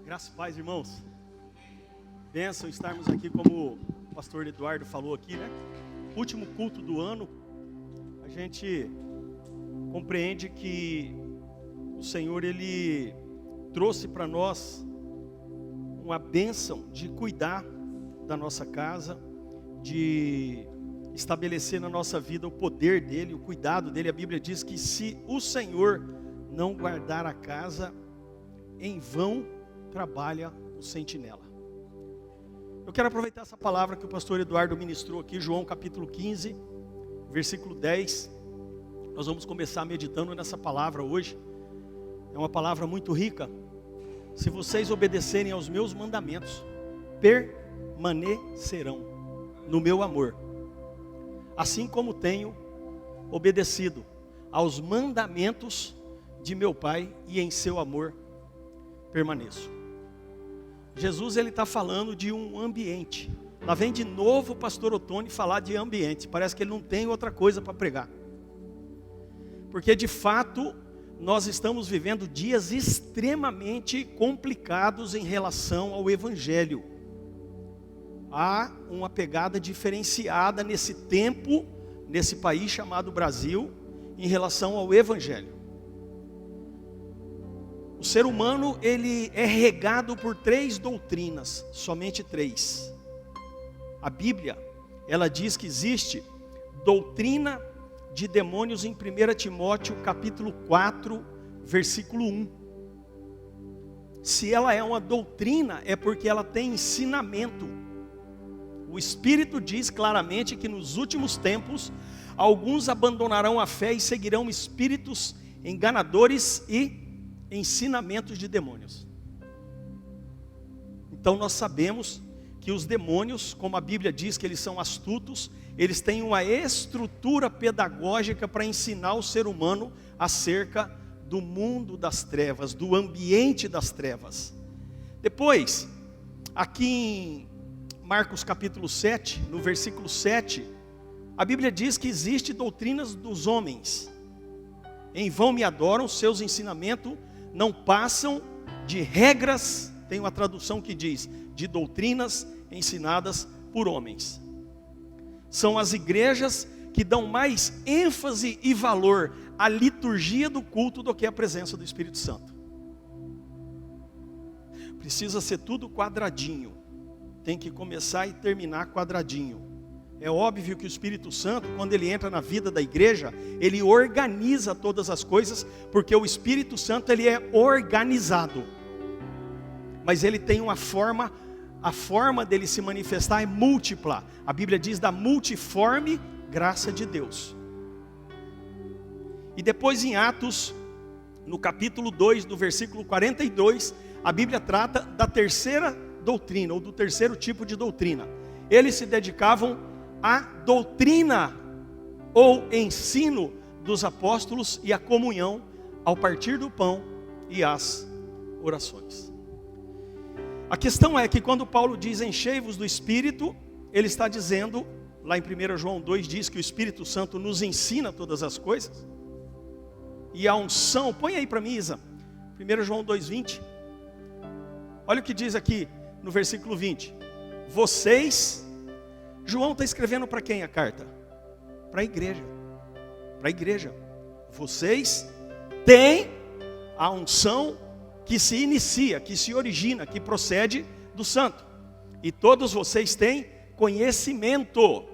Graças e paz, irmãos. Bênção estarmos aqui, como o pastor Eduardo falou aqui, né? Último culto do ano. A gente compreende que o Senhor, Ele trouxe para nós uma bênção de cuidar da nossa casa, de estabelecer na nossa vida o poder dEle, o cuidado dEle. A Bíblia diz que se o Senhor não guardar a casa, em vão trabalha o sentinela. Eu quero aproveitar essa palavra que o pastor Eduardo ministrou aqui, João capítulo 15, versículo 10. Nós vamos começar meditando nessa palavra hoje. É uma palavra muito rica. Se vocês obedecerem aos meus mandamentos, permanecerão no meu amor, assim como tenho obedecido aos mandamentos de meu Pai, e em seu amor permaneço. Jesus, ele está falando de um ambiente. Lá vem de novo o pastor Otônio falar de ambiente. Parece que ele não tem outra coisa para pregar. Porque de fato, nós estamos vivendo dias extremamente complicados em relação ao Evangelho. Há uma pegada diferenciada nesse tempo, nesse país chamado Brasil, em relação ao Evangelho. O ser humano, ele é regado por 3 doutrinas, somente 3. A Bíblia, ela diz que existe doutrina de demônios em 1 Timóteo capítulo 4, versículo 1. Se ela é uma doutrina, é porque ela tem ensinamento. O Espírito diz claramente que nos últimos tempos, alguns abandonarão a fé e seguirão espíritos enganadores e ensinamentos de demônios. Então nós sabemos que os demônios, como a Bíblia diz que eles são astutos, eles têm uma estrutura pedagógica para ensinar o ser humano acerca do mundo das trevas, do ambiente das trevas. Depois, aqui em Marcos capítulo 7, no versículo 7, a Bíblia diz que existe doutrinas dos homens. Em vão me adoram, seus ensinamentos não passam de regras, tem uma tradução que diz, de doutrinas ensinadas por homens. São as igrejas que dão mais ênfase e valor à liturgia do culto do que à presença do Espírito Santo. Precisa ser tudo quadradinho, tem que começar e terminar quadradinho. É óbvio que o Espírito Santo, quando ele entra na vida da igreja, ele organiza todas as coisas, porque o Espírito Santo, ele é organizado. Mas ele tem uma forma, a forma dele se manifestar é múltipla. A Bíblia diz da multiforme graça de Deus. E depois em Atos, no capítulo 2, do versículo 42, a Bíblia trata da terceira doutrina, ou do terceiro tipo de doutrina. Eles se dedicavam a doutrina ou ensino dos apóstolos e a comunhão ao partir do pão e as orações. A questão é que quando Paulo diz enchei-vos do Espírito, ele está dizendo, lá em 1 João 2 diz que o Espírito Santo nos ensina todas as coisas. E a unção, põe aí para mim, Isa, 1 João 2,20. Olha o que diz aqui no versículo 20. Vocês... João está escrevendo para quem a carta? Para a igreja. Para a igreja. Vocês têm a unção que se inicia, que se origina, que procede do santo. E todos vocês têm conhecimento.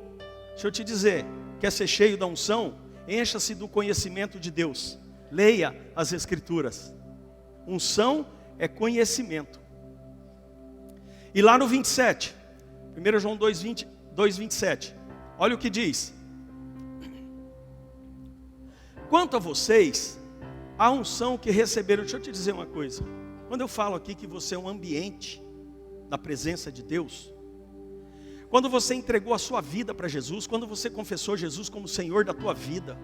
Deixa eu te dizer, quer ser cheio da unção? Encha-se do conhecimento de Deus. Leia as Escrituras. Unção é conhecimento. E lá no 27, 1 João 2,27, olha o que diz. Quanto a vocês, a unção que receberam, deixa eu te dizer uma coisa. Quando eu falo aqui que você é um ambiente da presença de Deus, quando você entregou a sua vida para Jesus, quando você confessou Jesus como Senhor da tua vida,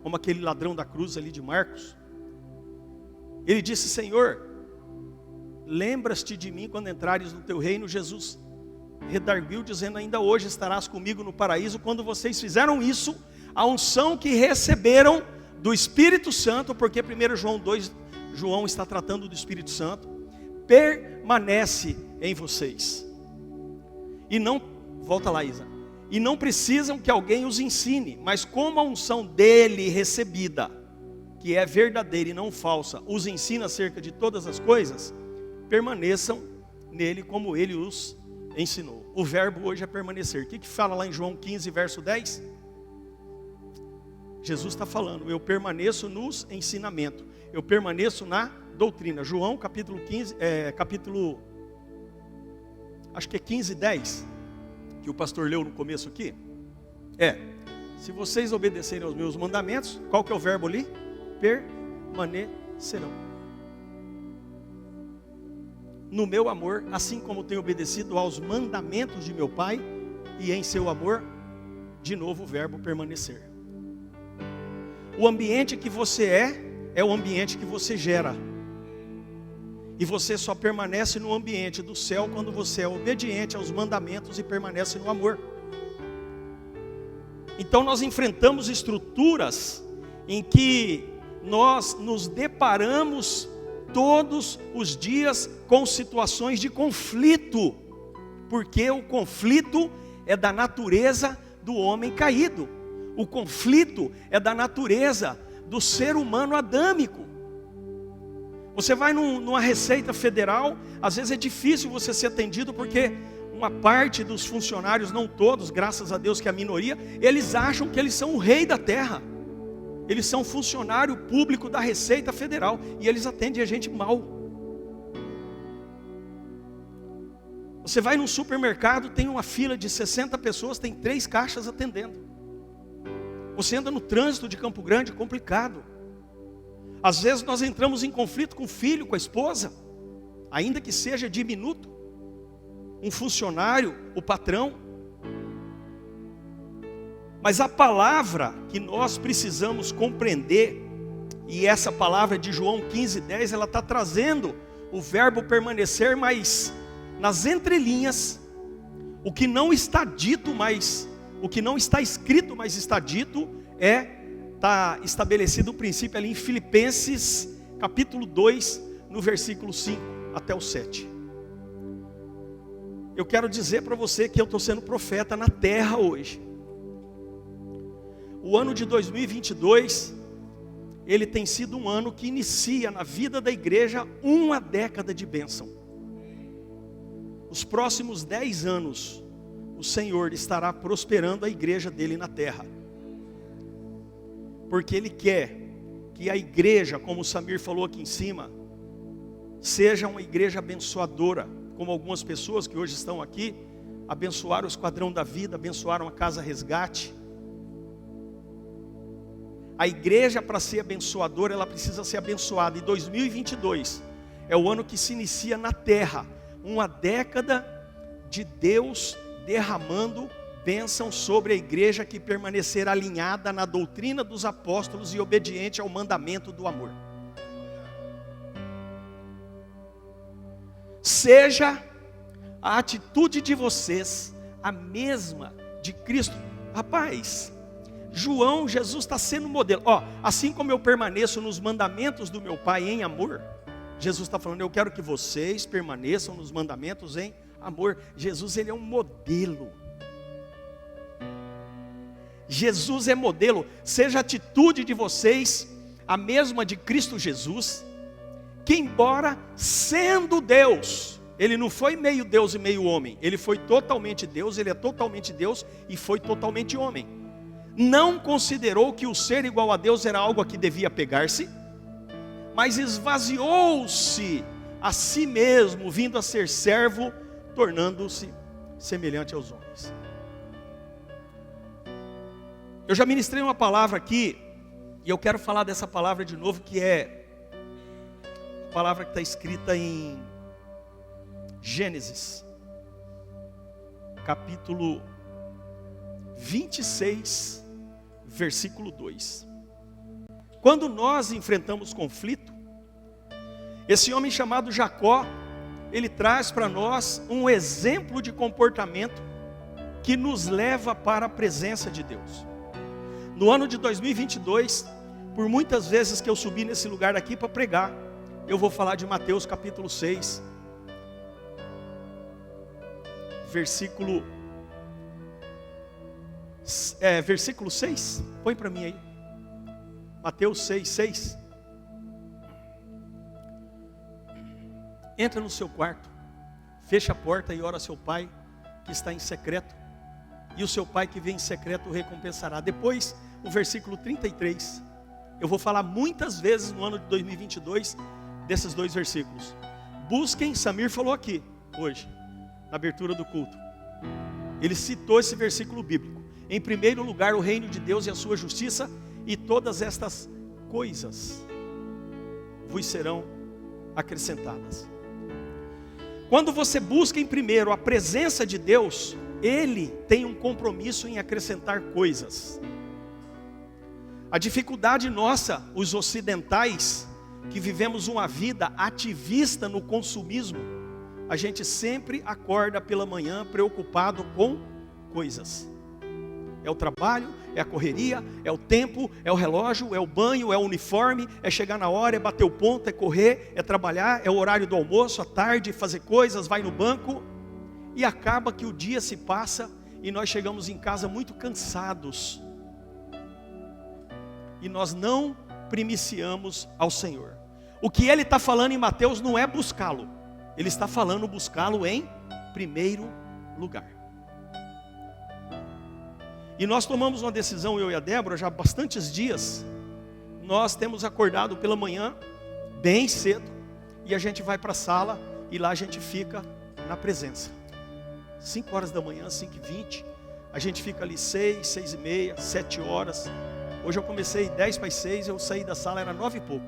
como aquele ladrão da cruz ali de Marcos, ele disse, Senhor, lembras-te de mim quando entrares no teu reino. Jesus redarguiu dizendo, ainda hoje estarás comigo no paraíso. Quando vocês fizeram isso, a unção que receberam do Espírito Santo, porque 1 João 2, João está tratando do Espírito Santo, permanece em vocês. E não, volta lá, Isa. E não precisam que alguém os ensine, mas como a unção dele recebida, que é verdadeira e não falsa, os ensina acerca de todas as coisas, permaneçam nele como ele os ensinou. O verbo hoje é permanecer. O que fala lá em João 15, verso 10? Jesus está falando, eu permaneço nos ensinamentos, eu permaneço na doutrina. João capítulo 15, acho que é 15, 10, que o pastor leu no começo aqui. Se vocês obedecerem aos meus mandamentos, qual que é o verbo ali? Permanecerão no meu amor, assim como tenho obedecido aos mandamentos de meu Pai, e em seu amor, de novo o verbo permanecer. O ambiente que você é o ambiente que você gera. E você só permanece no ambiente do céu quando você é obediente aos mandamentos e permanece no amor. Então nós enfrentamos estruturas em que nós nos deparamos todos os dias com situações de conflito, porque o conflito é da natureza do homem caído. O conflito é da natureza do ser humano adâmico. Você vai numa Receita Federal, às vezes é difícil você ser atendido, porque uma parte dos funcionários, não todos, graças a Deus que é a minoria, eles acham que eles são o rei da terra. Eles são funcionário público da Receita Federal, e eles atendem a gente mal. Você vai num supermercado, tem uma fila de 60 pessoas, tem 3 caixas atendendo. Você anda no trânsito de Campo Grande, é complicado. Às vezes nós entramos em conflito com o filho, com a esposa, ainda que seja diminuto. Um funcionário, o patrão. Mas a palavra que nós precisamos compreender, e essa palavra de João 15, 10, ela está trazendo o verbo permanecer, mas nas entrelinhas, o que não está dito, mas o que não está escrito, mas está dito, está estabelecido o princípio ali em Filipenses capítulo 2, no versículo 5 até o 7. Eu quero dizer para você que eu estou sendo profeta na terra hoje. O ano de 2022, ele tem sido um ano que inicia na vida da igreja uma década de bênção. Os próximos 10 anos, o Senhor estará prosperando a igreja dele na terra. Porque Ele quer que a igreja, como o Samir falou aqui em cima, seja uma igreja abençoadora, como algumas pessoas que hoje estão aqui, abençoaram o Esquadrão da Vida, abençoaram a Casa Resgate. A igreja, para ser abençoadora, ela precisa ser abençoada. E 2022 é o ano que se inicia na terra, uma década de Deus derramando bênção sobre a igreja que permanecer alinhada na doutrina dos apóstolos e obediente ao mandamento do amor. Seja a atitude de vocês a mesma de Cristo. Rapaz, Jesus está sendo modelo. Assim como eu permaneço nos mandamentos do meu Pai em amor, Jesus está falando, eu quero que vocês permaneçam nos mandamentos em amor. Jesus, ele é um modelo. Jesus é modelo. Seja a atitude de vocês a mesma de Cristo Jesus, que embora sendo Deus, ele não foi meio Deus e meio homem, ele foi totalmente Deus, ele é totalmente Deus e foi totalmente homem. Não considerou que o ser igual a Deus era algo a que devia pegar-se, mas esvaziou-se a si mesmo, vindo a ser servo, tornando-se semelhante aos homens. Eu já ministrei uma palavra aqui, e eu quero falar dessa palavra de novo, que é a palavra que está escrita em Gênesis, capítulo 26, versículo 2. Quando nós enfrentamos conflito, esse homem chamado Jacó, ele traz para nós um exemplo de comportamento que nos leva para a presença de Deus. No ano de 2022, por muitas vezes que eu subi nesse lugar aqui para pregar, eu vou falar de Mateus capítulo 6, versículo 6. Põe para mim aí. Mateus 6. Entra no seu quarto, fecha a porta e ora a seu pai que está em secreto, e o seu pai que vem em secreto o recompensará. Depois, o versículo 33, eu vou falar muitas vezes no ano de 2022, desses dois versículos. Busquem, Samir falou aqui, hoje, na abertura do culto, ele citou esse versículo bíblico. Em primeiro lugar, o reino de Deus e a sua justiça, e todas estas coisas vos serão acrescentadas. Quando você busca em primeiro a presença de Deus, Ele tem um compromisso em acrescentar coisas. A dificuldade nossa, os ocidentais, que vivemos uma vida ativista no consumismo, a gente sempre acorda pela manhã preocupado com coisas. É o trabalho, é a correria, é o tempo, é o relógio, é o banho, é o uniforme, é chegar na hora, é bater o ponto, é correr, é trabalhar, é o horário do almoço, à tarde, fazer coisas, vai no banco. E acaba que o dia se passa e nós chegamos em casa muito cansados. E nós não primiciamos ao Senhor. O que ele está falando em Mateus não é buscá-lo. Ele está falando buscá-lo em primeiro lugar. E nós tomamos uma decisão, eu e a Débora, já há bastantes dias. Nós temos acordado pela manhã, bem cedo, e a gente vai para a sala, e lá a gente fica na presença. 5 horas da manhã, 5h20, a gente fica ali 6, 6h30, 7 horas. Hoje eu comecei 10 para as 6, eu saí da sala, era 9 e pouco.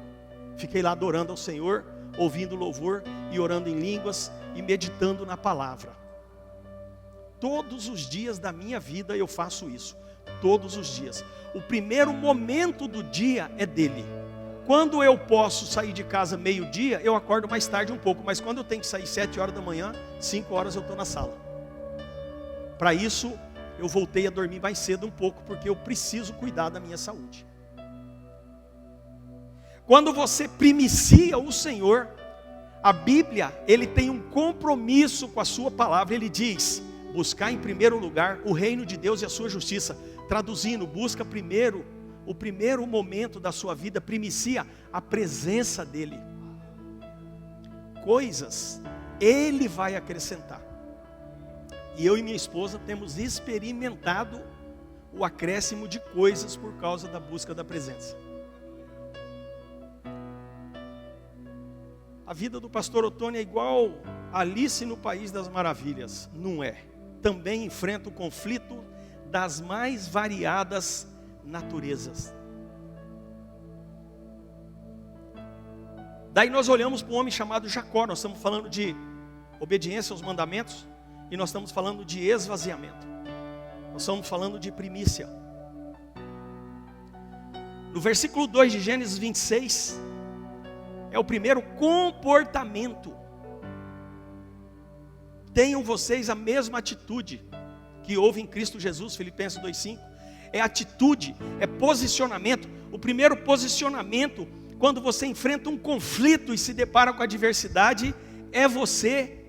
Fiquei lá adorando ao Senhor, ouvindo louvor, e orando em línguas, e meditando na palavra. Todos os dias da minha vida eu faço isso. Todos os dias. O primeiro momento do dia é dele. Quando eu posso sair de casa meio-dia, eu acordo mais tarde um pouco. Mas quando eu tenho que sair 7 horas da manhã, 5 horas eu estou na sala. Para isso, eu voltei a dormir mais cedo um pouco, porque eu preciso cuidar da minha saúde. Quando você primicia o Senhor, a Bíblia, ele tem um compromisso com a sua palavra. Ele diz: buscar em primeiro lugar o reino de Deus e a sua justiça. Traduzindo, busca primeiro, o primeiro momento da sua vida, primicia a presença dEle. Coisas, Ele vai acrescentar. E eu e minha esposa temos experimentado o acréscimo de coisas por causa da busca da presença. A vida do pastor Otônio é igual Alice no País das Maravilhas. Não é. Também enfrenta o conflito das mais variadas naturezas. Daí nós olhamos para um homem chamado Jacó. Nós estamos falando de obediência aos mandamentos, e nós estamos falando de esvaziamento. Nós estamos falando de primícia. No versículo 2 de Gênesis 26, é o primeiro comportamento. Tenham vocês a mesma atitude que houve em Cristo Jesus, Filipenses 2,5. É atitude, é posicionamento. O primeiro posicionamento, quando você enfrenta um conflito e se depara com a adversidade, é você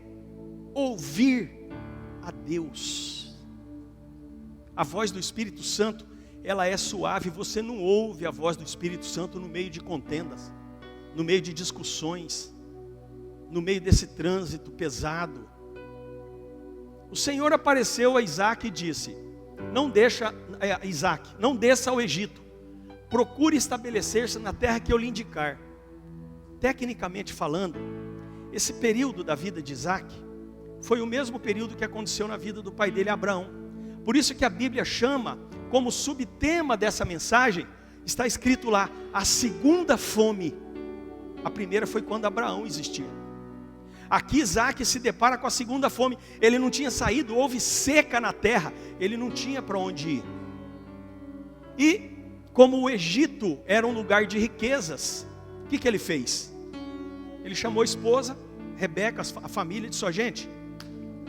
ouvir a Deus. A voz do Espírito Santo, ela é suave. Você não ouve a voz do Espírito Santo no meio de contendas, no meio de discussões, no meio desse trânsito pesado. O Senhor apareceu a Isaac e disse: não desça ao Egito, procure estabelecer-se na terra que eu lhe indicar. Tecnicamente falando, esse período da vida de Isaac foi o mesmo período que aconteceu na vida do pai dele, Abraão. Por isso que a Bíblia chama, como subtema dessa mensagem, está escrito lá, a segunda fome. A primeira foi quando Abraão existia. Aqui Isaac se depara com a segunda fome. Ele não tinha saído, houve seca na terra, ele não tinha para onde ir. E como o Egito era um lugar de riquezas, o que ele fez? Ele chamou a esposa, Rebeca, a família, e disse: ó, gente,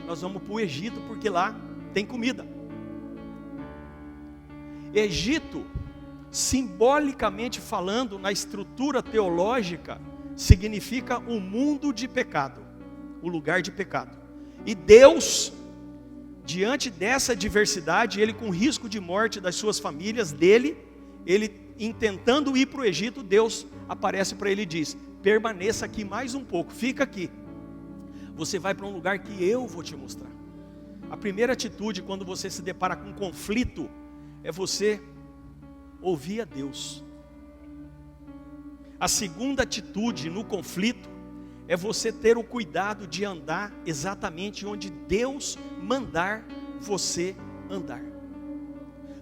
nós vamos para o Egito porque lá tem comida. Egito, simbolicamente falando, na estrutura teológica, significa o mundo de pecado, o lugar de pecado. E Deus Diante dessa adversidade, ele com risco de morte das suas famílias, dele, ele intentando ir para o Egito, Deus aparece para ele e diz: permaneça aqui mais um pouco, fica aqui. Você vai para um lugar que eu vou te mostrar. A primeira atitude quando você se depara com um conflito é você ouvir a Deus. A segunda atitude no conflito é você ter o cuidado de andar exatamente onde Deus mandar você andar.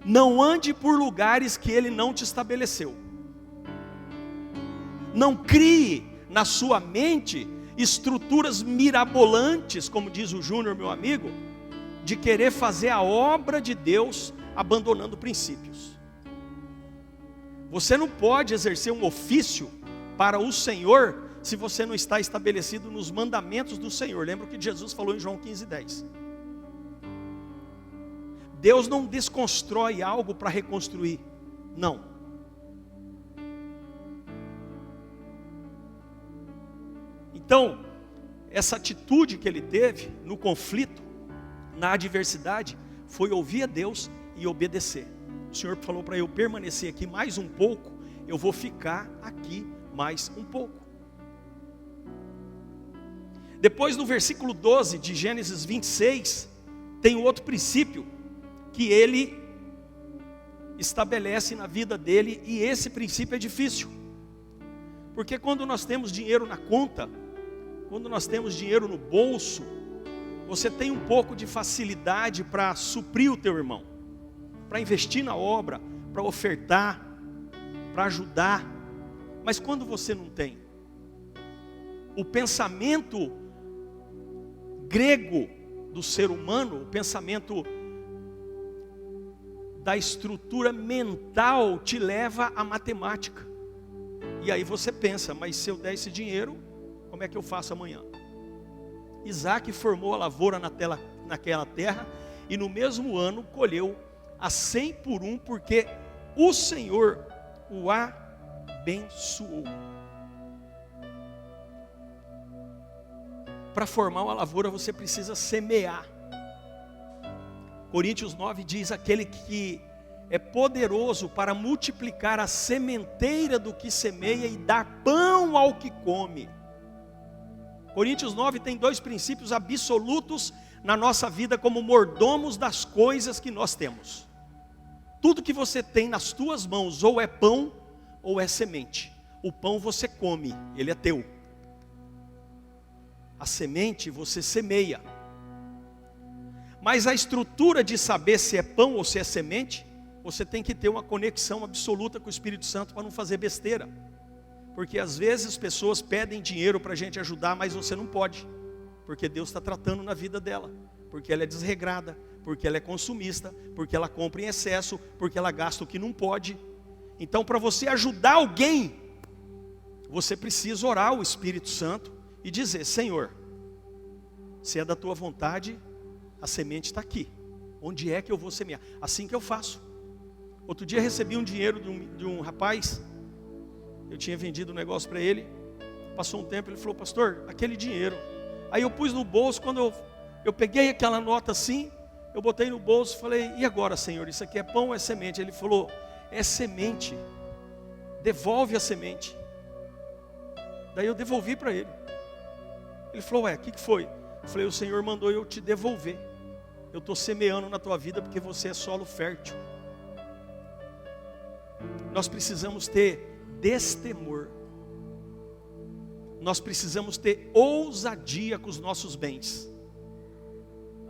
Não ande por lugares que Ele não te estabeleceu. Não crie na sua mente estruturas mirabolantes, como diz o Júnior, meu amigo, de querer fazer a obra de Deus abandonando princípios. Você não pode exercer um ofício para o Senhor se você não está estabelecido nos mandamentos do Senhor. Lembra o que Jesus falou em João 15:10. Deus não desconstrói algo para reconstruir. Não. Então, essa atitude que ele teve no conflito, na adversidade, foi ouvir a Deus e obedecer. O Senhor falou para eu permanecer aqui mais um pouco, eu vou ficar aqui mais um pouco. Depois no versículo 12 de Gênesis 26, tem outro princípio que ele estabelece na vida dele, e esse princípio é difícil. Porque quando nós temos dinheiro na conta, quando nós temos dinheiro no bolso, você tem um pouco de facilidade para suprir o teu irmão, para investir na obra, para ofertar, para ajudar. Mas quando você não tem, o pensamento grego do ser humano, o pensamento da estrutura mental te leva à matemática. E aí você pensa: mas se eu der esse dinheiro, como é que eu faço amanhã? Isaac formou a lavoura naquela terra, e no mesmo ano colheu a 100 por 1, porque o Senhor o abençoou. Para formar uma lavoura você precisa semear. Coríntios 9 diz: aquele que é poderoso para multiplicar a sementeira do que semeia e dar pão ao que come. Coríntios 9 tem dois princípios absolutos na nossa vida como mordomos das coisas que nós temos. Tudo que você tem nas tuas mãos ou é pão ou é semente. O pão você come, ele é teu. A semente você semeia. Mas a estrutura de saber se é pão ou se é semente, você tem que ter uma conexão absoluta com o Espírito Santo para não fazer besteira. Porque às vezes as pessoas pedem dinheiro para a gente ajudar, mas você não pode. Porque Deus está tratando na vida dela. Porque ela é desregrada, porque ela é consumista, porque ela compra em excesso, porque ela gasta o que não pode. Então, para você ajudar alguém, você precisa orar ao Espírito Santo e dizer: Senhor, se é da tua vontade, a semente está aqui. Onde é que eu vou semear? Assim que eu faço. Outro dia recebi um dinheiro de um rapaz. Eu tinha vendido um negócio para ele. Passou um tempo, ele falou: pastor, aquele dinheiro. Aí eu pus no bolso. Quando eu peguei aquela nota assim, eu botei no bolso e falei: e agora, Senhor, isso aqui é pão ou é semente? Ele falou: é semente, devolve a semente. Daí eu devolvi para ele. Ele falou: ué, o que foi? Eu falei: o Senhor mandou eu te devolver. Eu estou semeando na tua vida porque você é solo fértil. Nós precisamos ter destemor. Nós precisamos ter ousadia com os nossos bens.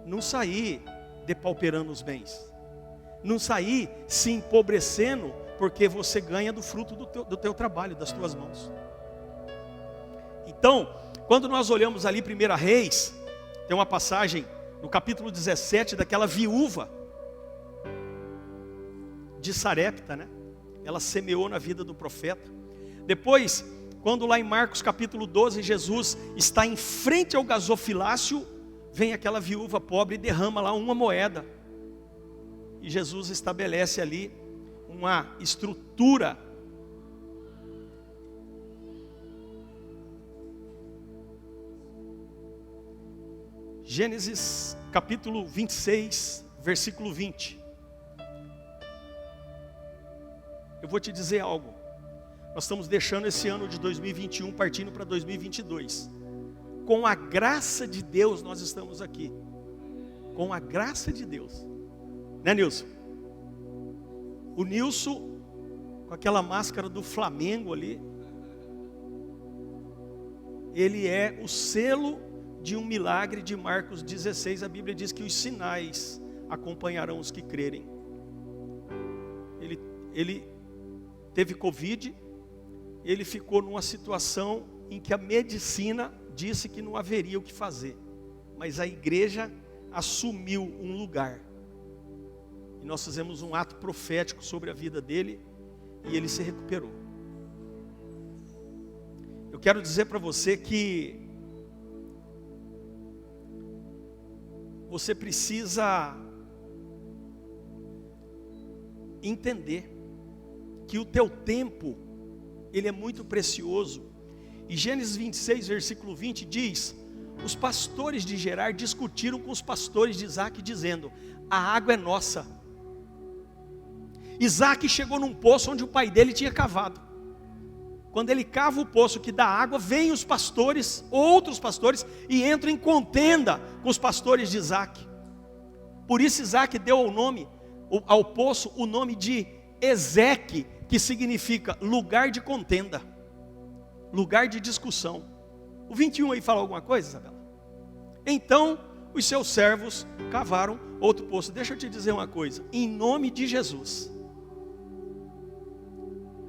Não sair depauperando os bens. Não sair se empobrecendo porque você ganha do fruto do teu trabalho, das tuas mãos. Então, quando nós olhamos ali 1 Reis, tem uma passagem no capítulo 17 daquela viúva de Sarepta, né? Ela semeou na vida do profeta. Depois, quando lá em Marcos capítulo 12, Jesus está em frente ao gasofilácio, vem aquela viúva pobre e derrama lá uma moeda. E Jesus estabelece ali uma estrutura. Gênesis capítulo 26, versículo 20. Eu vou te dizer algo. Nós estamos deixando esse ano de 2021 partindo para 2022. Com a graça de Deus nós estamos aqui. Com a graça de Deus. Né, Nilson? O Nilson, com aquela máscara do Flamengo ali, ele é o selo de um milagre de Marcos 16. A Bíblia diz que os sinais acompanharão os que crerem. Ele teve Covid, ele ficou numa situação em que a medicina disse que não haveria o que fazer. Mas a igreja assumiu um lugar. E nós fizemos um ato profético sobre a vida dele e ele se recuperou. Eu quero dizer para você que você precisa entender que o teu tempo, ele é muito precioso. E Gênesis 26, versículo 20 diz: os pastores de Gerar discutiram com os pastores de Isaac, dizendo: a água é nossa. Isaac chegou num poço onde o pai dele tinha cavado. Quando ele cava o poço que dá água, vêm os pastores, outros pastores, e entram em contenda com os pastores de Isaac. Por isso Isaac deu ao poço o nome de Ezeque, que significa lugar de contenda, lugar de discussão. O 21 aí fala alguma coisa, Isabela? Então os seus servos cavaram outro poço. Deixa eu te dizer uma coisa, em nome de Jesus,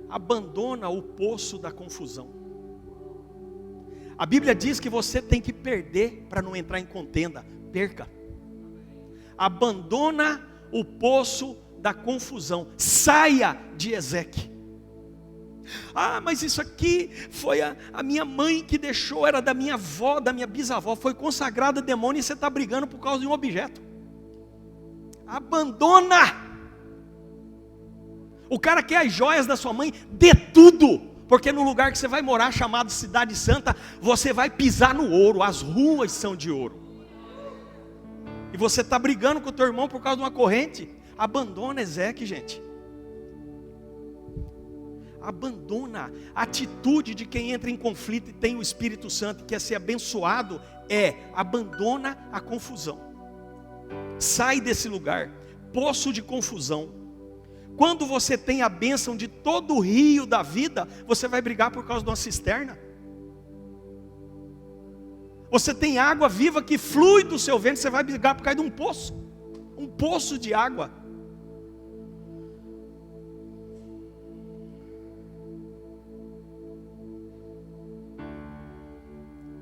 abandona o poço da confusão. A Bíblia diz que você tem que perder para não entrar em contenda. Perca. Abandona o poço da confusão. Saia de Ezeque. Ah, mas isso aqui foi a minha mãe que deixou, era da minha avó, da minha bisavó, foi consagrada a demônio e você está brigando por causa de um objeto. Abandona. O cara quer as joias da sua mãe, dê tudo, porque no lugar que você vai morar, chamado Cidade Santa, você vai pisar no ouro, as ruas são de ouro. E você está brigando com o teu irmão por causa de uma corrente. Abandona Ezeque, gente. Abandona. A atitude de quem entra em conflito e tem o Espírito Santo e quer ser abençoado abandona a confusão. Sai desse lugar, poço de confusão. Quando você tem a bênção de todo o rio da vida, você vai brigar por causa de uma cisterna? Você tem água viva que flui do seu ventre, você vai brigar por causa de um poço de água.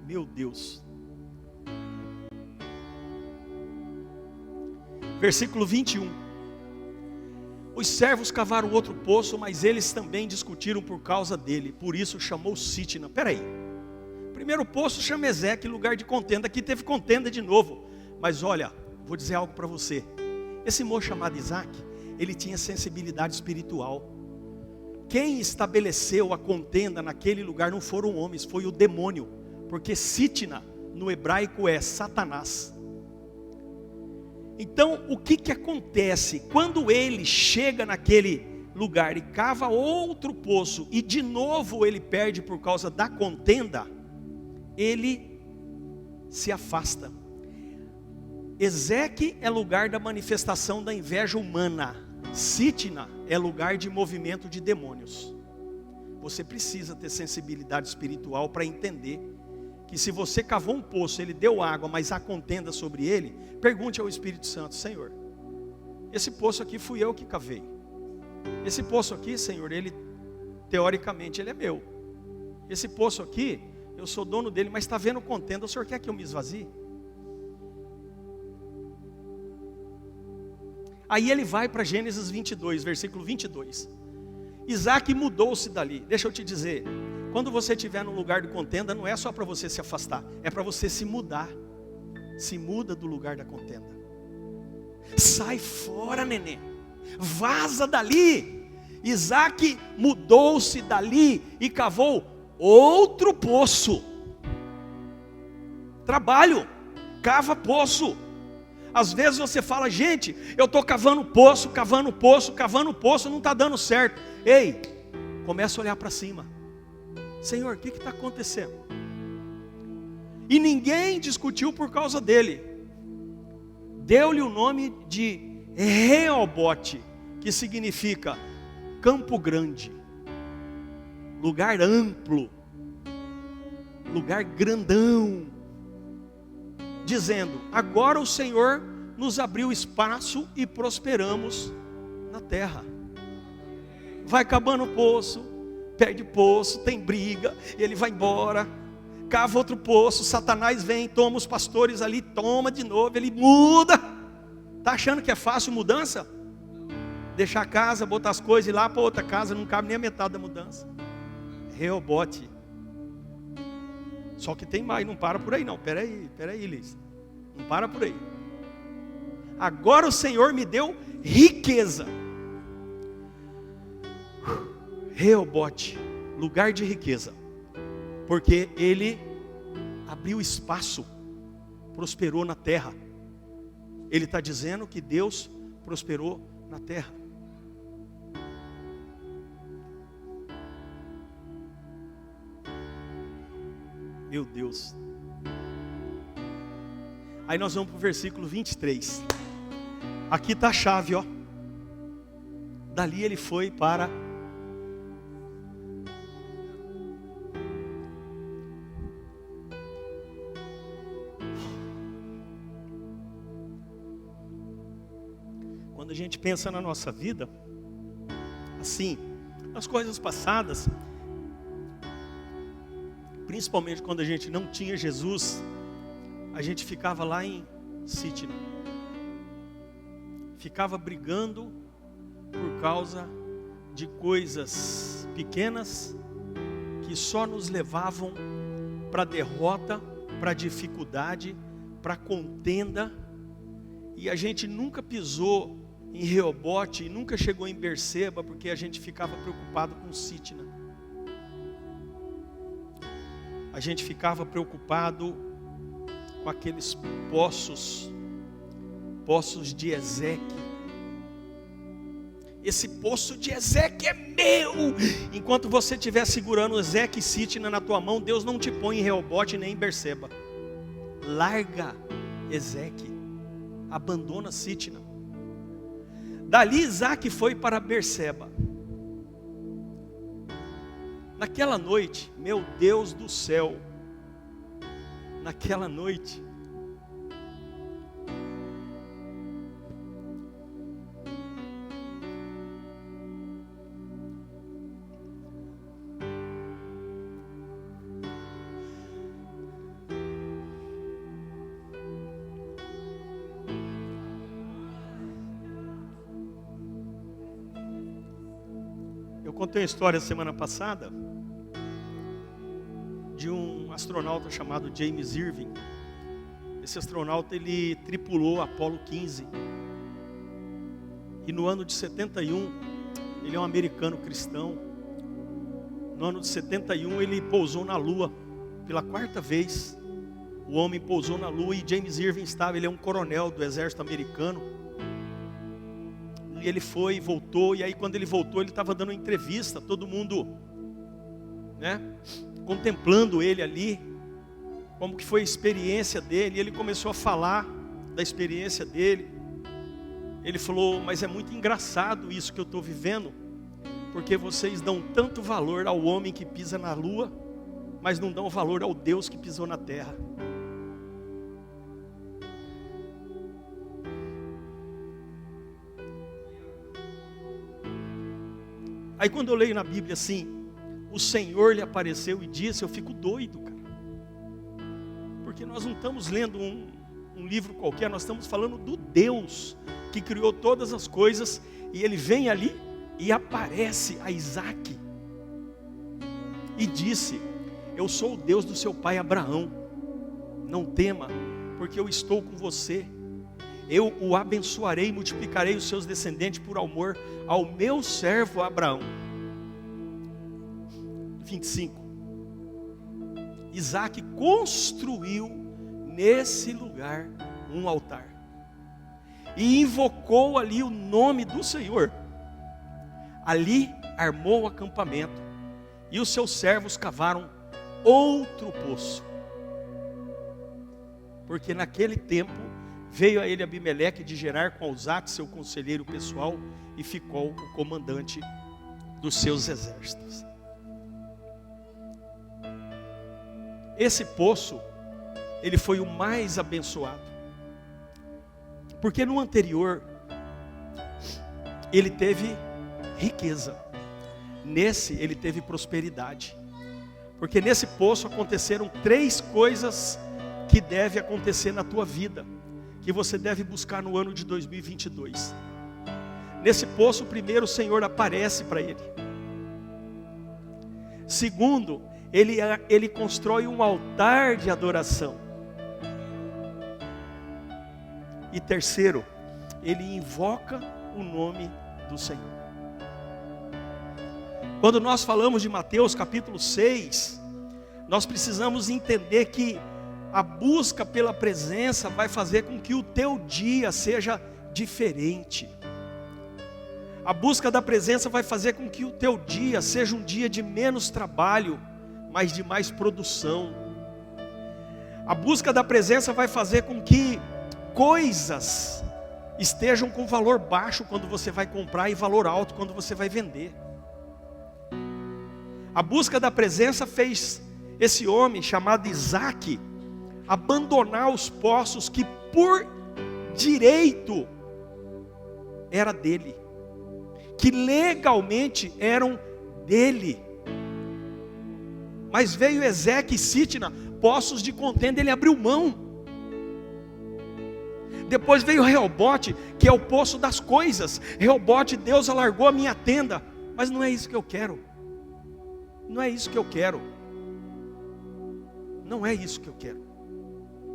Meu Deus. Versículo 21. Os servos cavaram outro poço, mas eles também discutiram por causa dele. Por isso chamou Sitna. Peraí. Primeiro poço chama Ezeque, lugar de contenda. Aqui teve contenda de novo. Mas olha, vou dizer algo para você. Esse moço chamado Isaac, ele tinha sensibilidade espiritual. Quem estabeleceu a contenda naquele lugar não foram homens, foi o demônio. Porque Sitna, no hebraico, é Satanás. Então, o que acontece? Quando ele chega naquele lugar e cava outro poço, e de novo ele perde por causa da contenda, ele se afasta. Ezeque é lugar da manifestação da inveja humana. Sitna é lugar de movimento de demônios. Você precisa ter sensibilidade espiritual para entender que se você cavou um poço, ele deu água, mas há contenda sobre ele, pergunte ao Espírito Santo: Senhor, esse poço aqui fui eu que cavei. Esse poço aqui, Senhor, ele, teoricamente, ele é meu. Esse poço aqui, eu sou dono dele, mas está vendo contenda, o Senhor quer que eu me esvazie? Aí ele vai para Gênesis 22, versículo 22. Isaac mudou-se dali. Deixa eu te dizer, quando você estiver num lugar de contenda, não é só para você se afastar, é para você se mudar. Se muda do lugar da contenda. Sai fora, neném. Vaza dali. Isaac mudou-se dali e cavou outro poço. Trabalho. cava poço. Às vezes você fala, gente, eu estou cavando poço, não está dando certo. Ei, começa a olhar para cima. Senhor, o que está acontecendo? E ninguém discutiu por causa dele. Deu-lhe o nome de Reobote, que significa campo grande, lugar amplo, lugar grandão, dizendo, agora o Senhor nos abriu espaço e prosperamos na terra. Vai acabando o poço, perde poço, tem briga, ele vai embora, cava outro poço, Satanás vem, toma os pastores ali, toma de novo, ele muda. Está achando que é fácil mudança? Deixar a casa, botar as coisas e ir lá para outra casa, não cabe nem a metade da mudança. Reobote. Só que tem mais, não para por aí não. Peraí, Liz. Não para por aí. Agora o Senhor me deu riqueza. Reobote, lugar de riqueza. Porque ele abriu espaço, prosperou na terra. Ele está dizendo que Deus prosperou na terra. Meu Deus. Aí nós vamos para o versículo 23. Aqui está a chave, ó. Dali ele foi para quando a gente pensa na nossa vida, assim, nas coisas passadas, principalmente quando a gente não tinha Jesus, a gente ficava lá em Sítila, ficava brigando por causa de coisas pequenas que só nos levavam para a derrota, para a dificuldade, para a contenda, e a gente nunca pisou em Reobote e nunca chegou em Berseba, porque a gente ficava preocupado com Sítila. A gente ficava preocupado com aqueles poços de Ezeque. Esse poço de Ezeque é meu. Enquanto você estiver segurando Ezeque e Sítila na tua mão, Deus não te põe em Reobote nem em Berseba. Larga Ezeque, abandona Sítila. Dali Isaac foi para Berseba. Naquela noite, meu Deus do céu, naquela noite, eu contei uma história semana passada de um astronauta chamado James Irving. Esse astronauta, ele tripulou Apollo 15. E no ano de 71, ele é um americano cristão. No ano de 71, ele pousou na Lua pela 4ª vez. O homem pousou na Lua e James Irving estava, ele é um coronel do exército americano. E ele foi, voltou, e aí quando ele voltou, ele estava dando uma entrevista, todo mundo, né, contemplando ele ali, como que foi a experiência dele, e ele começou a falar da experiência dele. Ele falou, mas é muito engraçado isso que eu estou vivendo, porque vocês dão tanto valor ao homem que pisa na lua, mas não dão valor ao Deus que pisou na terra. Aí quando eu leio na Bíblia assim, o Senhor lhe apareceu e disse, eu fico doido, cara. Porque nós não estamos lendo um livro qualquer, nós estamos falando do Deus que criou todas as coisas, e ele vem ali e aparece a Isaac e disse, eu sou o Deus do seu pai Abraão, não tema, porque eu estou com você. Eu o abençoarei e multiplicarei os seus descendentes por amor ao meu servo Abraão. 25. Isaac construiu nesse lugar um altar. E invocou ali o nome do Senhor. Ali armou o acampamento. E os seus servos cavaram outro poço. Porque naquele tempo veio a ele Abimeleque de Gerar com Alzate, seu conselheiro pessoal, e ficou o comandante dos seus exércitos. Esse poço, ele foi o mais abençoado. Porque no anterior, ele teve riqueza. Nesse, ele teve prosperidade. Porque nesse poço aconteceram 3 coisas que devem acontecer na tua vida, que você deve buscar no ano de 2022. Nesse poço, primeiro, o Senhor aparece para ele. Segundo, ele constrói um altar de adoração. E terceiro, ele invoca o nome do Senhor. Quando nós falamos de Mateus capítulo 6, nós precisamos entender que a busca pela presença vai fazer com que o teu dia seja diferente. A busca da presença vai fazer com que o teu dia seja um dia de menos trabalho, mas de mais produção. A busca da presença vai fazer com que coisas estejam com valor baixo quando você vai comprar e valor alto quando você vai vender. A busca da presença fez esse homem chamado Isaac abandonar os poços que por direito era dele, que legalmente eram dele. Mas veio Ezeque e Sitna, poços de contenda, ele abriu mão. Depois veio Reobote, que é o poço das coisas. Reobote, Deus alargou a minha tenda, mas não é isso que eu quero. Não é isso que eu quero. Não é isso que eu quero.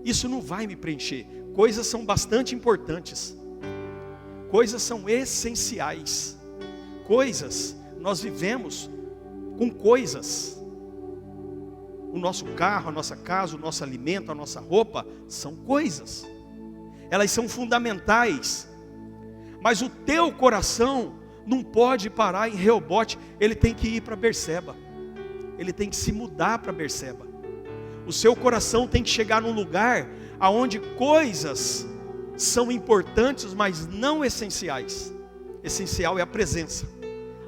Isso não vai me preencher. Coisas são bastante importantes. Coisas são essenciais. Coisas, nós vivemos com coisas. O nosso carro, a nossa casa, o nosso alimento, a nossa roupa, são coisas. Elas são fundamentais. Mas o teu coração não pode parar em Reobote. Ele tem que ir para Berseba. Ele tem que se mudar para Berseba. O seu coração tem que chegar num lugar onde coisas são importantes, mas não essenciais. Essencial é a presença.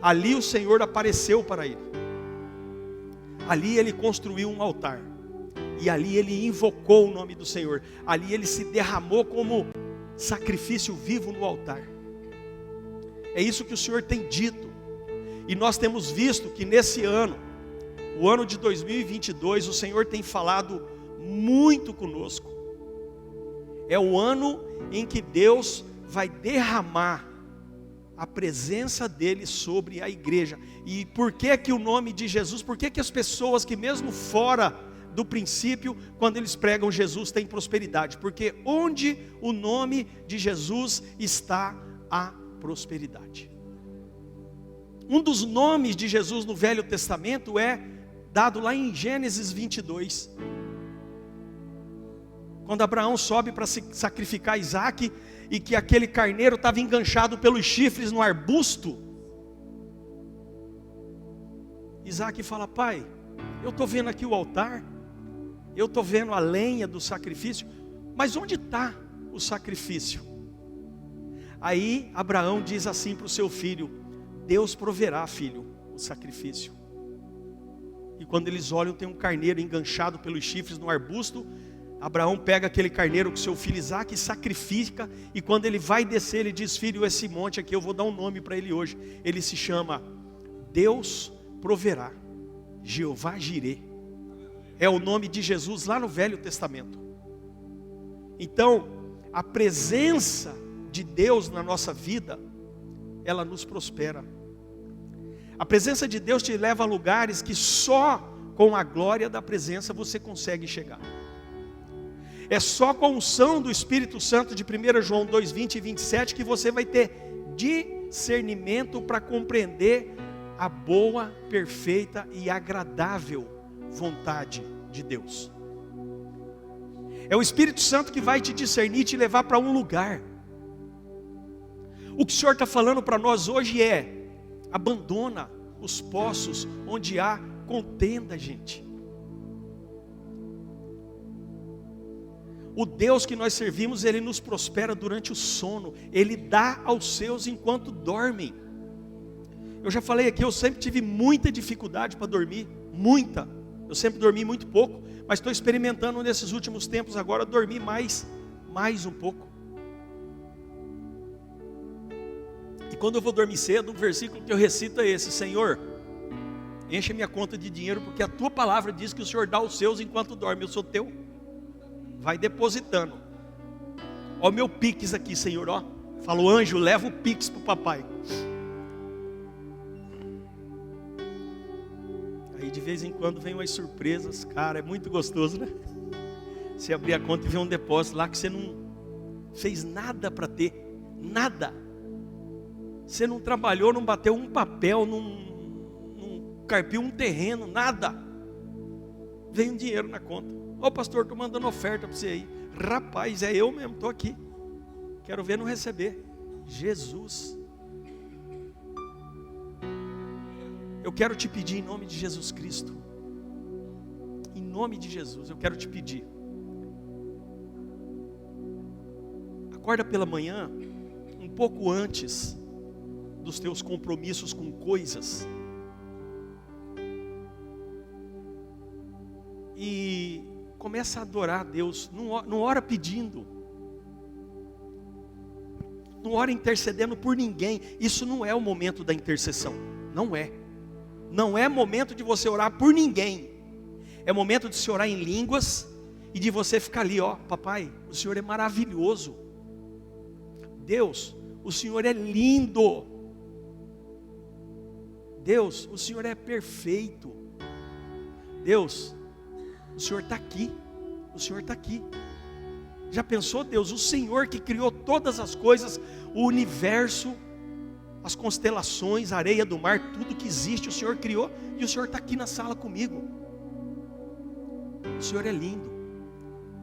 Ali o Senhor apareceu para ele. Ali ele construiu um altar. E ali ele invocou o nome do Senhor. Ali ele se derramou como sacrifício vivo no altar. É isso que o Senhor tem dito. E nós temos visto que nesse ano, o ano de 2022, o Senhor tem falado muito conosco. É o ano em que Deus vai derramar a presença dele sobre a igreja. E por que que o nome de Jesus, por que que as pessoas que mesmo fora do princípio, quando eles pregam Jesus, têm prosperidade? Porque onde o nome de Jesus está, há prosperidade. Um dos nomes de Jesus no Velho Testamento é dado lá em Gênesis 22. Quando Abraão sobe para sacrificar Isaac, e que aquele carneiro estava enganchado pelos chifres no arbusto, Isaac fala: pai, eu estou vendo aqui o altar, eu estou vendo a lenha do sacrifício, mas onde está o sacrifício? Aí Abraão diz assim para o seu filho: Deus proverá, filho, o sacrifício. E quando eles olham, tem um carneiro enganchado pelos chifres no arbusto. Abraão pega aquele carneiro com seu filho Isaac e sacrifica. E quando ele vai descer, ele diz: filho, esse monte aqui eu vou dar um nome para ele hoje. Ele se chama Deus proverá, Jeová Jirê. É o nome de Jesus lá no Velho Testamento. Então, a presença de Deus na nossa vida, ela nos prospera. A presença de Deus te leva a lugares que só com a glória da presença você consegue chegar. É só com a unção do Espírito Santo de 1 João 2, 20 e 27 que você vai ter discernimento para compreender a boa, perfeita e agradável vontade de Deus. É o Espírito Santo que vai te discernir e te levar para um lugar. O que o Senhor está falando para nós hoje é: abandona os poços onde há contenda, gente. O Deus que nós servimos, Ele nos prospera durante o sono. Ele dá aos seus enquanto dormem. Eu já falei aqui, eu sempre tive muita dificuldade para dormir. Muita. Eu sempre dormi muito pouco. Mas estou experimentando nesses últimos tempos agora dormir mais um pouco. E quando eu vou dormir cedo, o versículo que eu recito é esse: Senhor, enche minha conta de dinheiro, porque a tua palavra diz que o Senhor dá aos seus enquanto dorme. Eu sou teu. Vai depositando. Ó o meu Pix aqui, Senhor, ó. Falou, anjo, leva o Pix para o papai. Aí de vez em quando vem umas surpresas, cara, é muito gostoso, né? Você abrir a conta e ver um depósito lá que você não fez nada para ter, nada. Você não trabalhou, não bateu um papel, não carpiu um terreno, nada. Vem um dinheiro na conta. Ô pastor, estou mandando oferta para você aí. Rapaz, é eu mesmo, estou aqui. Quero ver não receber. Jesus. Eu quero te pedir em nome de Jesus Cristo. Em nome de Jesus, eu quero te pedir. Acorda pela manhã, um pouco antes dos teus compromissos com coisas. E começa a adorar a Deus. Não ora pedindo. Não ora intercedendo por ninguém. Isso não é o momento da intercessão. Não é. Não é momento de você orar por ninguém. É momento de se orar em línguas e de você ficar ali, ó, papai, o Senhor é maravilhoso. Deus, o Senhor é lindo. Deus, o Senhor é perfeito. Deus, o Senhor está aqui. O Senhor está aqui. Já pensou, Deus, o Senhor que criou todas as coisas, o universo, as constelações, a areia do mar, tudo que existe, o Senhor criou, e o Senhor está aqui na sala comigo. O Senhor é lindo.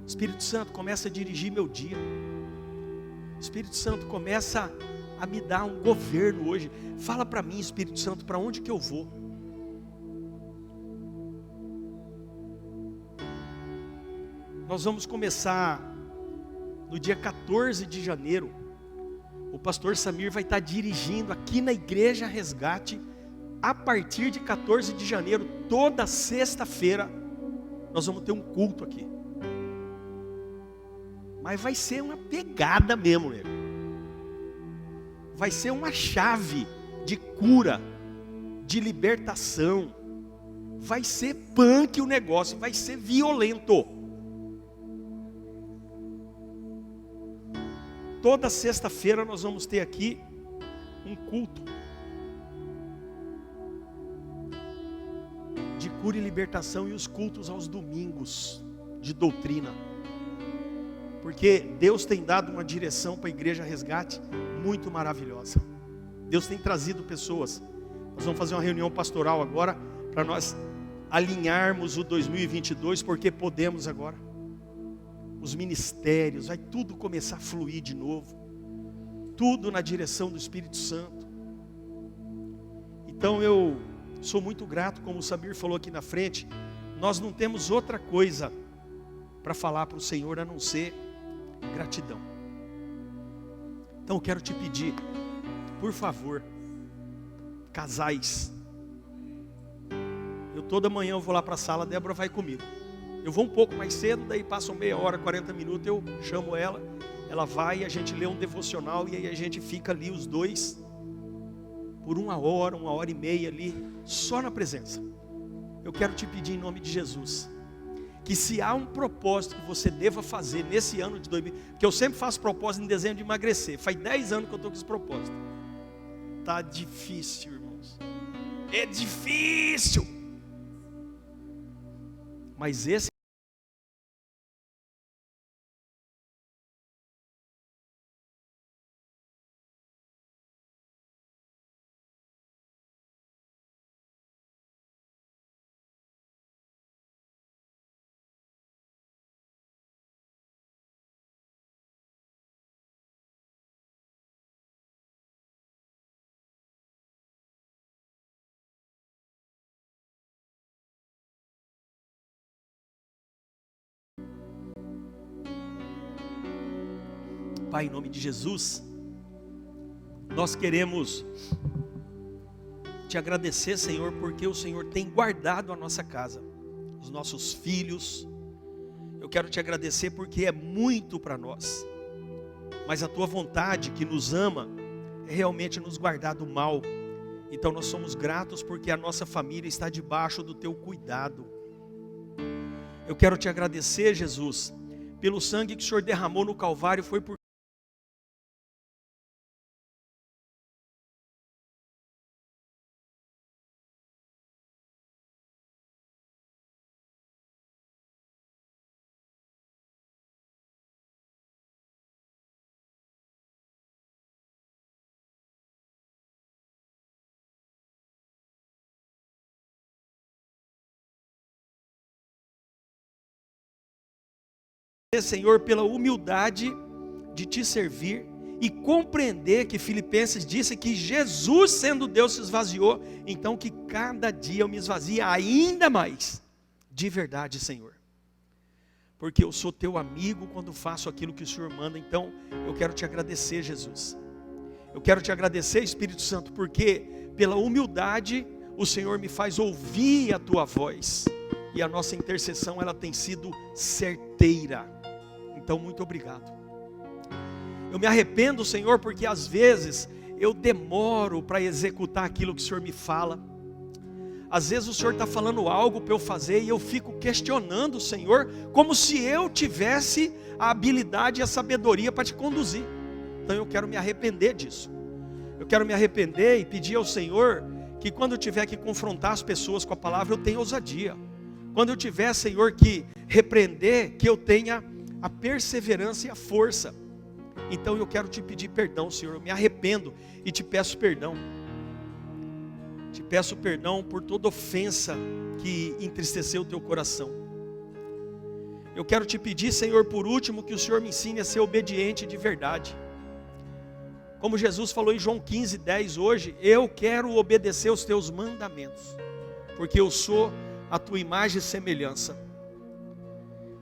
Espírito Santo, começa a dirigir meu dia. Espírito Santo, começa a me dar um governo hoje. Fala para mim, Espírito Santo, para onde que eu vou? Nós vamos começar no dia 14 de janeiro. O pastor Samir vai estar dirigindo aqui na Igreja Resgate. A partir de 14 de janeiro, toda sexta-feira, nós vamos ter um culto aqui. Mas vai ser uma pegada mesmo, nego. Vai ser uma chave de cura, de libertação. Vai ser punk o negócio, vai ser violento. Toda sexta-feira nós vamos ter aqui um culto de cura e libertação, e os cultos aos domingos de doutrina. Porque Deus tem dado uma direção para a Igreja Resgate muito maravilhosa. Deus tem trazido pessoas. Nós vamos fazer uma reunião pastoral agora para nós alinharmos o 2022, porque podemos agora. Os ministérios, vai tudo começar a fluir de novo. Tudo na direção do Espírito Santo. Então eu sou muito grato, como o Samir falou aqui na frente. Nós não temos outra coisa para falar para o Senhor a não ser gratidão. Então eu quero te pedir, por favor, casais. Toda manhã eu vou lá para a sala, a Débora vai comigo. Eu vou um pouco mais cedo, daí passam meia hora, 40 minutos, eu chamo ela, ela vai, a gente lê um devocional e aí a gente fica ali os dois por uma hora e meia ali, só na presença. Eu quero te pedir em nome de Jesus, que se há um propósito que você deva fazer nesse ano de 2000, que eu sempre faço propósito em dezembro de emagrecer, faz 10 anos que eu estou com esse propósito. Tá difícil, irmãos, é difícil, mas esse Pai, em nome de Jesus, nós queremos te agradecer, Senhor, porque o Senhor tem guardado a nossa casa, os nossos filhos. Eu quero te agradecer porque é muito para nós, mas a tua vontade que nos ama é realmente nos guardar do mal. Então nós somos gratos porque a nossa família está debaixo do teu cuidado. Eu quero te agradecer, Jesus, pelo sangue que o Senhor derramou no Calvário. Foi por Senhor, pela humildade de te servir e compreender que Filipenses disse que Jesus, sendo Deus, se esvaziou. Então que cada dia eu me esvazie ainda mais, de verdade, Senhor, porque eu sou teu amigo quando faço aquilo que o Senhor manda. Então eu quero te agradecer, Jesus. Eu quero te agradecer, Espírito Santo, porque pela humildade o Senhor me faz ouvir a tua voz, e a nossa intercessão ela tem sido certeira. Então muito obrigado. Eu me arrependo, Senhor, porque às vezes eu demoro para executar aquilo que o Senhor me fala. Às vezes o Senhor está falando algo para eu fazer e eu fico questionando o Senhor, como se eu tivesse a habilidade e a sabedoria para te conduzir. Então eu quero me arrepender disso. Eu quero me arrepender e pedir ao Senhor que quando eu tiver que confrontar as pessoas com a palavra, eu tenha ousadia. Quando eu tiver, Senhor, que repreender, que eu tenha a perseverança e a força. Então eu quero te pedir perdão, Senhor. Eu me arrependo e te peço perdão. Te peço perdão por toda ofensa que entristeceu o teu coração. Eu quero te pedir, Senhor, por último, que o Senhor me ensine a ser obediente de verdade. Como Jesus falou em João 15:10 hoje, eu quero obedecer os teus mandamentos, porque eu sou a tua imagem e semelhança.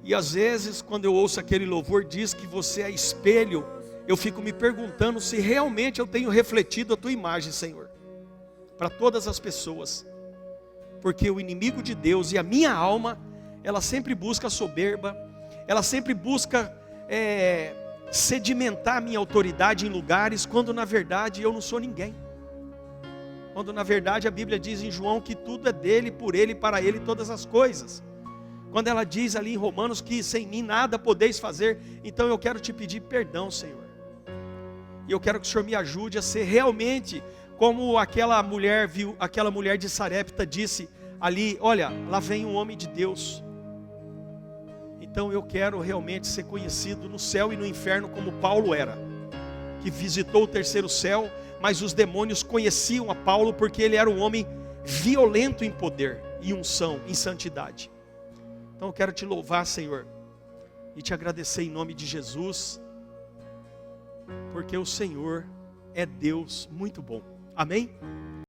E às vezes, quando eu ouço aquele louvor, diz que você é espelho, eu fico me perguntando se realmente eu tenho refletido a tua imagem, Senhor, para todas as pessoas. Porque o inimigo de Deus e a minha alma, ela sempre busca soberba, ela sempre busca sedimentar a minha autoridade em lugares, quando na verdade eu não sou ninguém. Quando na verdade a Bíblia diz em João que tudo é dele, por ele, para ele todas as coisas. Quando ela diz ali em Romanos que sem mim nada podeis fazer. Então eu quero te pedir perdão, Senhor. E eu quero que o Senhor me ajude a ser realmente como aquela mulher de Sarepta disse ali: olha, lá vem um homem de Deus. Então eu quero realmente ser conhecido no céu e no inferno como Paulo era, que visitou o terceiro céu, mas os demônios conheciam a Paulo porque ele era um homem violento em poder, em unção, em santidade. Então eu quero te louvar, Senhor, e te agradecer em nome de Jesus, porque o Senhor é Deus muito bom. Amém?